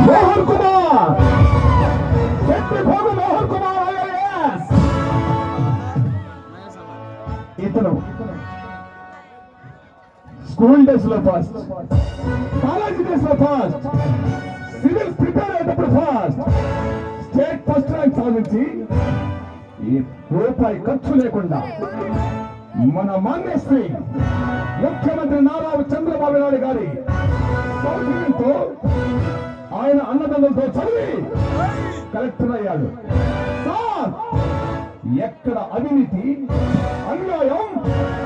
Mohan Kumar, Chetty భోగు Mohan Kumar IAS. ఇతను school days లో first, college days లో ఫస్ట్, సివిల్ ప్రిపేర్ అయ్యేటప్పుడు ఫస్ట్, స్టేట్ ఫస్ట్ ర్యాంక్ సాధించి ఈ రూపాయి ఖర్చు లేకుండా మన మాన్యశ్రీ ముఖ్యమంత్రి నారా చంద్రబాబు నాయుడు గారి సౌకర్యంతో ఆయన అన్నదండలతో చదివి కలెక్టర్ అయ్యాడు. సార్, ఎక్కడ అవినీతి, అన్యాయం,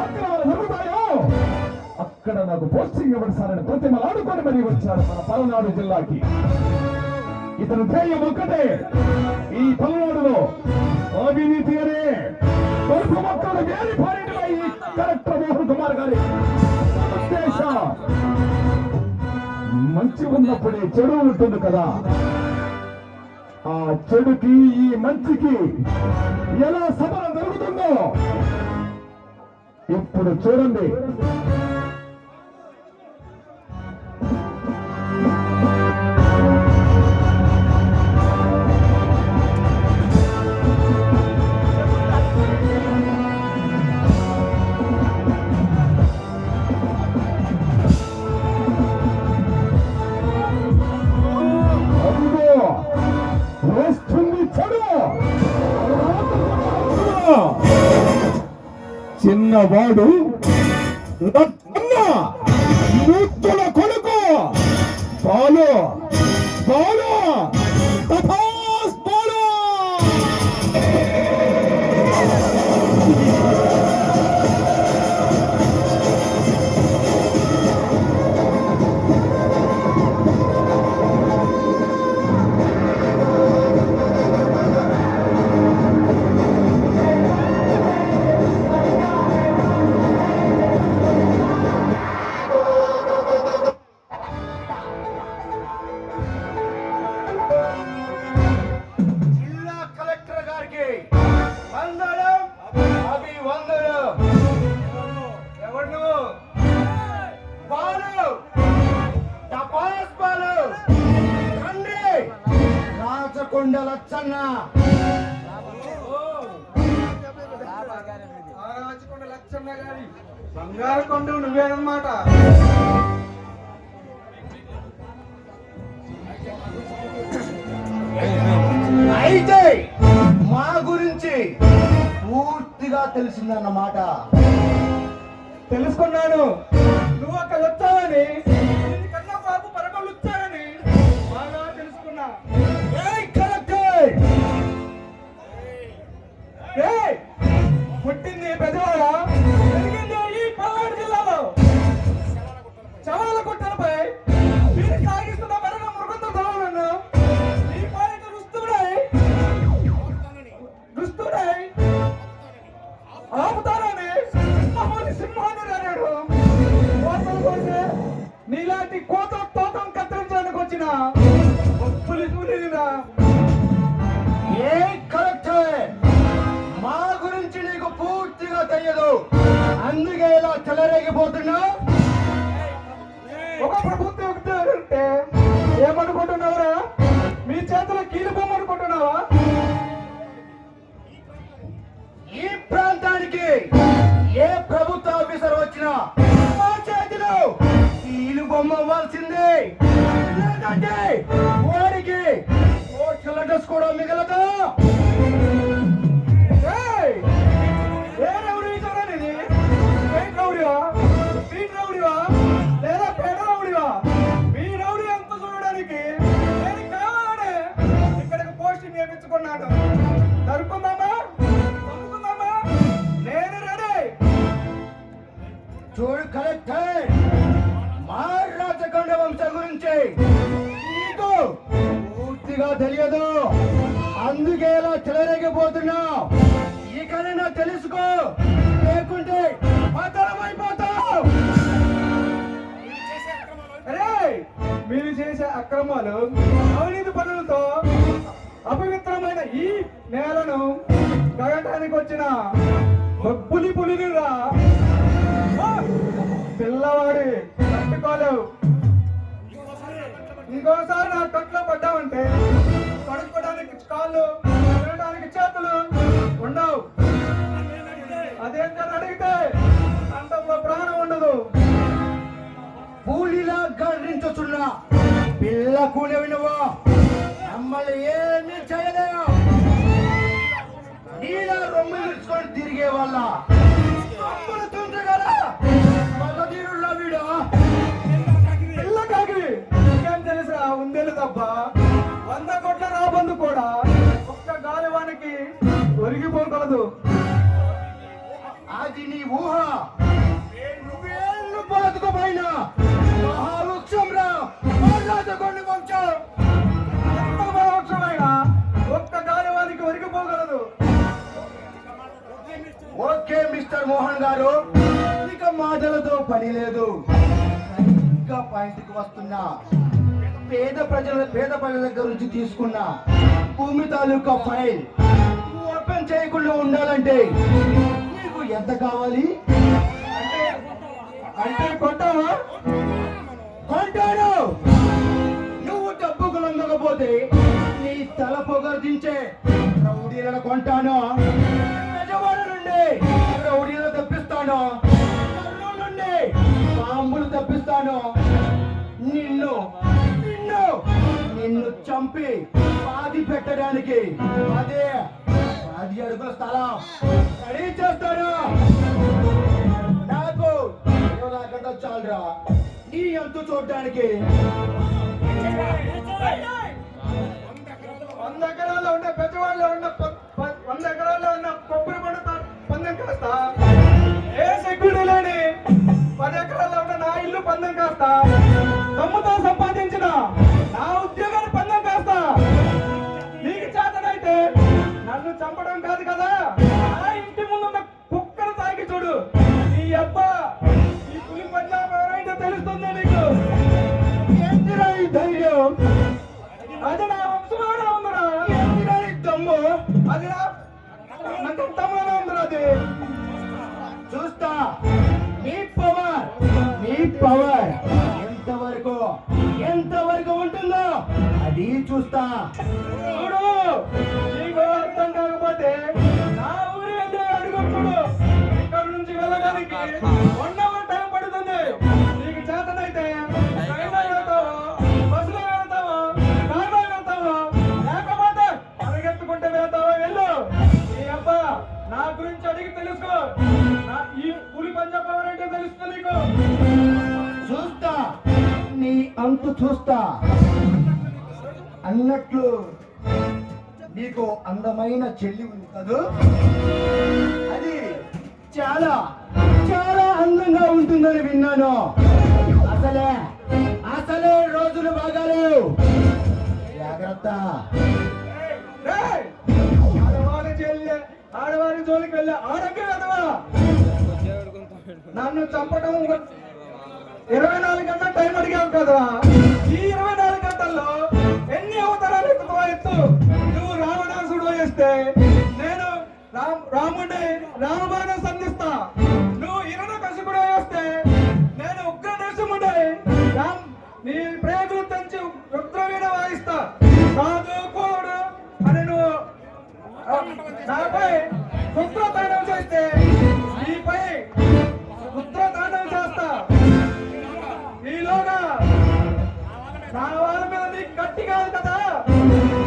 అక్రమాలు జరుగుతాయో అక్కడ నాకు పోస్టింగ్ ఇవ్వండి సార్ అని ప్రతిమలాడుకొని మరీ వచ్చారు మన పల్నాడు జిల్లాకి. ఇతను ధ్యేయం ఒక్కటే, ఈ పల్నాడులో అవినీతి అనే కొడుకు మొక్కలు వేరి పారిన ఈ కలెక్టర్ మోహన్ కుమార్ గారి ఉద్దేశం. మంచి ఉన్నప్పుడే చెడు ఉంటుంది కదా, ఆ చెడుకి ఈ మంచికి ఎలా సమరం జరుగుతుందో ఇప్పుడు చూడండి. చిన్నవాడు ముత్తుల కొడుకు బాలు బాలు తథాస్ బాలు. లచ్చన్న గారి బంగారు కొండ నువ్వేనమాట. అయితే మా గురించి పూర్తిగా తెలిసిందన్నమాట. తెలుసుకున్నాను, నువ్వు అక్కడ వచ్చావని, కన్నా బాబు పరమలు వచ్చావని బాగా తెలుసుకున్నా. పుట్టింది పెద్దవాడ, పెరిగింది ఈ పల్నాడు జిల్లాలో చవాల గుట్టలపై వీరి సాగిస్తున్న మరణ మృగంతో దళాలను ఈ పాలిట దుస్తుడై ఆపుతారని సింహాన్ని రాడు. కోతలు కోసే నీలాంటి కోత తోటం కత్తిరించడానికి వచ్చిన పులిరా. ఏ కలెక్టర్, మా గురించి నీకు పూర్తిగా తెలియదు, అందుకే ఇలా చెలరేగిపోతున్నా. ఒక ప్రభుత్వ ఉద్యోగి ఉంటే ఏమనుకుంటున్నావురా? మీ చేతిలో కీలు బొమ్మ అనుకుంటున్నావా? ఈ ప్రాంతానికి ఏ ప్రభుత్వ ఆఫీసర్ వచ్చినా మా చేతిలో కీలు బొమ్మ అవ్వాల్సిందే, లేదంటే వాడికి డ్రెస్ కూడా మిగలదు. లేదా పేద రౌడివా? మీ రౌడి అంత చూడడానికి నేను కావాలనే ఇక్కడికి పోస్టింగ్ నియమించుకున్నాను. జరుపుకుందామా? నేను రెడీ. చూడు కలెక్టర్, మా రాజకొండ వంశం గురించి నీకు పూర్తిగా తెలియదు, అందుకే ఇలా చెలరేగిపోతున్నావు. ఇకనైనా తెలుసుకో, లేకుంటే పతనమైపోతావు. మీరు చేసే అక్రమాలు, అవినీతి పనులతో అపవిత్రమైన ఈ నేలను కడగటానికి వచ్చిన పులిరా. పిల్లవాడి తట్టుకోలేవు. ఇంకోసారి నా కట్లో కాళ్ళు తినడానికి చేతులు ఉండవు. అదేంటని అడిగితే కంఠంలో ప్రాణం ఉండదు. పూలిలా గర్వించుచున్న పిల్ల కూనవి నువ్వు మమ్మల్ని ఏమీ చేయలేవు. నీలా రొమ్ము విరుచుకొని తిరిగే వాళ్ళ అమ్మలు తుంచగల మగధీరుల వీడు పిల్ల కాకి ఇంకేం తెలుసా ఉందేలు తప్ప 100 కోట్ల రాబందు కూడా ఒక్క గాలివానికి ఒరిగిపోగలదు. అది నీ ఊహ. నువ్వేళ్ళు బతుకుపోయినా మహావృక్షం రా కొన్ని వంశం ఎంత పరోక్షమైన ఒక్క గాలివానికి ఒరిగిపోగలదు. ఓకే మిస్టర్ మోహన్ గారు, ఇక మాటలతో పని లేదు. ఇంకా పాయింట్కి వస్తున్నా. పేద ప్రజల దగ్గర నుంచి తీసుకున్న భూమి తాలూకా ఫైల్ ఓపెన్ చేయకుండా ఉండాలంటే నీకు ఎంత కావాలి? అంటే కొంటావా? కొంటాను. నువ్వు డబ్బుకు లొంగకపోతే నీ తల పొగర్దించే రౌడీలను కొంటాను. పెద్దవాడ నుండి రౌడీలను తప్పిస్తాను. కర్నూలు నుండి బాంబులు తప్పిస్తాను. నిన్ను నిన్ను నిన్ను చంపి పాది పెట్టడానికి అదే 10 అడుగుల స్థలం రెడీ చేస్తాను. నాకు 20 గంటలు చాలురా నీ ఎంత చూడడానికి. 100 ఎకరాల్లో ఉన్న పెద్దవాళ్ళు ఉన్న 100 ఎకరాల్లో ఉన్న కొబ్బరి పండు పందెం కాస్తా. ఏ సెక్యూరిటీ లేని 10 ఎకరాల్లో ఉన్న నా ఇల్లు పందెం కాస్తా. దమ్ముతో సంపాదించిన నా ఉద్యోగాన్ని పందెం కాస్తా. నీకు చేతనైతే నన్ను చంపడం కాదు కదా, నా ఇంటి ముందున్న కుక్కను తాకి చూడు. నీ అబ్బా ఈ పులి పంజాబ్ ఎవరైతే తెలుస్తుందో నీకు. ఏంటిరా ఈ ధైర్యం? అది నా వంశంలోనే ఉందిరా. ఏంటిరా ఈ దమ్ము? అది నా రక్తంలోనే ఉందిరా. అది చూస్తా నీ పవర్. నీ పవర్ ఎంతవరకు ఉంటుందో అది చూస్తా. చూడు, నీకు అర్థం కాకపోతే నా ఊరి వెళ్ళే అడుగు చూడు. ఇక్కడ నుంచి వెళ్ళడానికి 1 అవర్ టైం పడుతుంది. నీకు చేతనైతే ట్రైన్లో వెళ్తావా, బస్సులో వెళ్తావా, కార్లో వెళ్తావా, లేకపోతే పరిగెత్తుకుంటే వెళ్తావా? వెళ్ళు. నీ అబ్బా నా గురించి అడిగి తెలుసుకో. ఈ పులి పంజాబ్ ఎవరంటే తెలుస్తుంది నీకు. చూస్తా నీ అంతు చూస్తా. అన్నట్లు నీకు అందమైన చెల్లి ఉంది కదూ? అది చాలా చాలా అందంగా ఉంటుందని విన్నాను. అసలే రోజులు బాగాలేవు. జాగ్రత్త. ఏయ్! ఆడవారి జోలికి వెళ్ళే ఆరోగ్యం కదవా. నన్ను చంపడం 24 గంటల టైం అడిగావు కదా. ఈ 24 గంటల్లో ఎన్ని అవతారాలు ఎత్తు. నువ్వు రావణాసుడు వేస్తే నేను రాముడి రామబాణం సంధిస్తా. నువ్వు హిరణ్యకశిపుడు వేస్తే నేను ఉగ్ర నరసింహుడి నీ ప్రేగులు తెంచి రుద్రవీణ వాయిస్తా. చదువుకోడు అని నువ్వు నాపై రుద్రతాండవం చేస్తే నీపై రుద్రతాండవం చేస్తా. ఈలోగా నా వాళ్ళ మీద నీకు కట్టి కాదు కదా,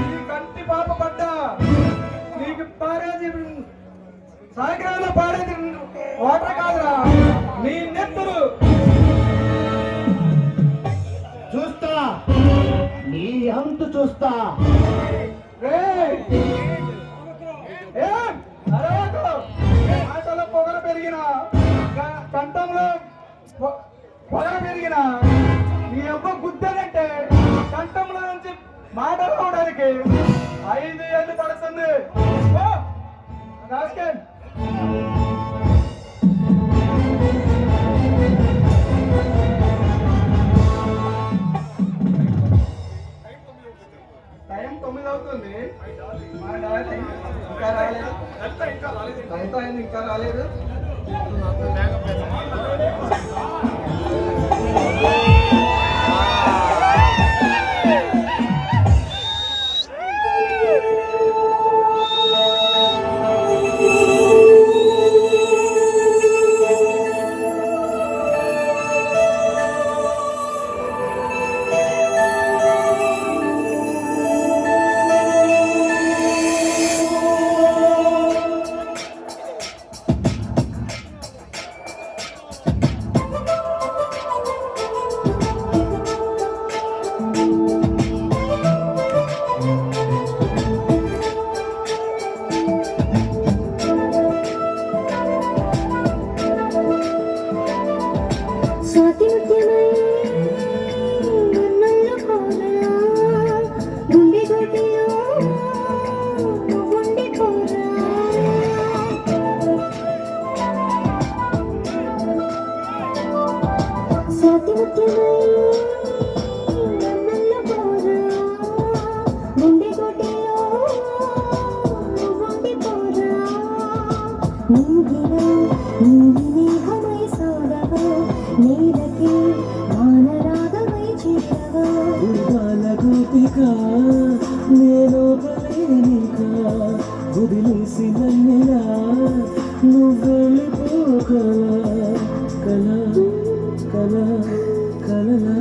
నీ కంటి పాప పడ్డా నీకు పారేది సాగరాల్లో పారేది వాటర్ కాదురా, నీ నెత్తురు. చూస్తా నీ అంతు చూస్తా. ఆటలో పొగలు పెరిగిన కంఠంలో పొగలు పెరిగిన నీ అబ్బ గుద్దనంటే కంఠంలో నుంచి మాటలు రావడానికి 5 ఏళ్ళు పడుతుంది. రాస్కెల్ టైం 9 అవుతుంది. మా డార్లింగ్ ఇంకా రాలేదు. లలిత అయింది ఇంకా రాలేదు. గోపిక నేను పలేనిక వదిలేసి నన్నిలా నువ్వెళ్ళిపోకలా కల కల కలలా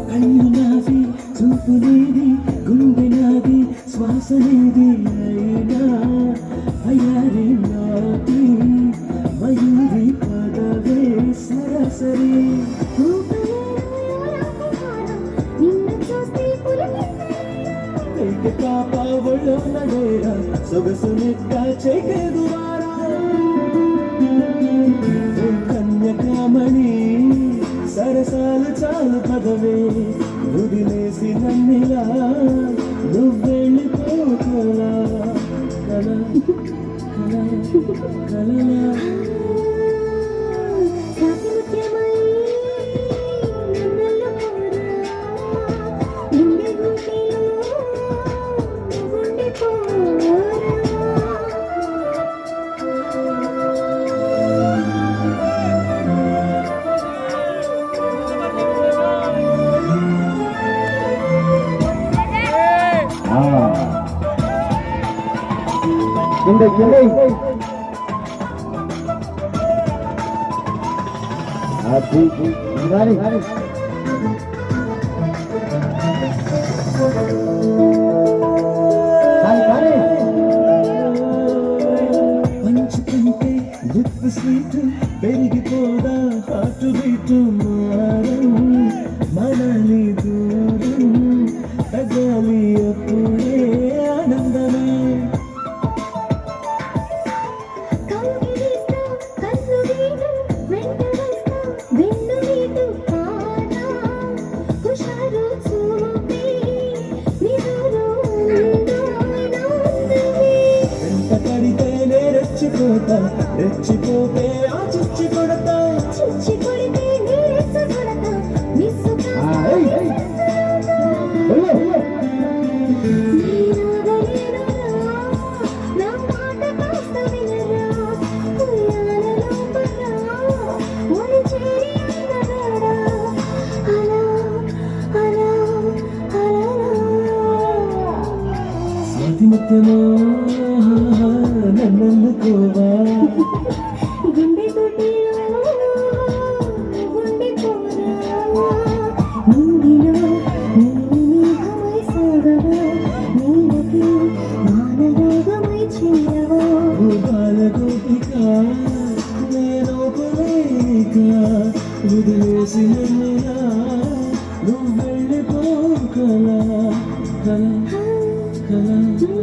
కళ్ళు నాది చూపు నీది గుండె నాది శ్వాస నీది అయినా అయ్యారి నాది మయూరి పదవే సరసరి కాపావళం నడేరా సొగసు నెట్ట చెగదువారా కన్యకామణి సరసాలు చాలు పదవే వదిలేసి నన్నిలా నువ్వెళ్ళిపోకలా కల కల కలలా పంచుకుంటే లిప్ స్వీట్ పెరిగిపోదా హార్ట్ బీట్ మారం మనలి దూరం తగాలి అప్పుడే ఆనందమే రెచ్చిపోతే ఆ చిచ్చి కొడతా స్వాతిముత్యమో నన్నుకోవా గుండె కొట్టిలో గుండె పోరా నింగిలో నీలిమేఘమై సాగవా నీలకి మానరోగమై చేరవా బాలగోపిక నేను పలేనిక వదిలేసి నన్నిలా నువ్వెళ్ళిపోకలా కల కల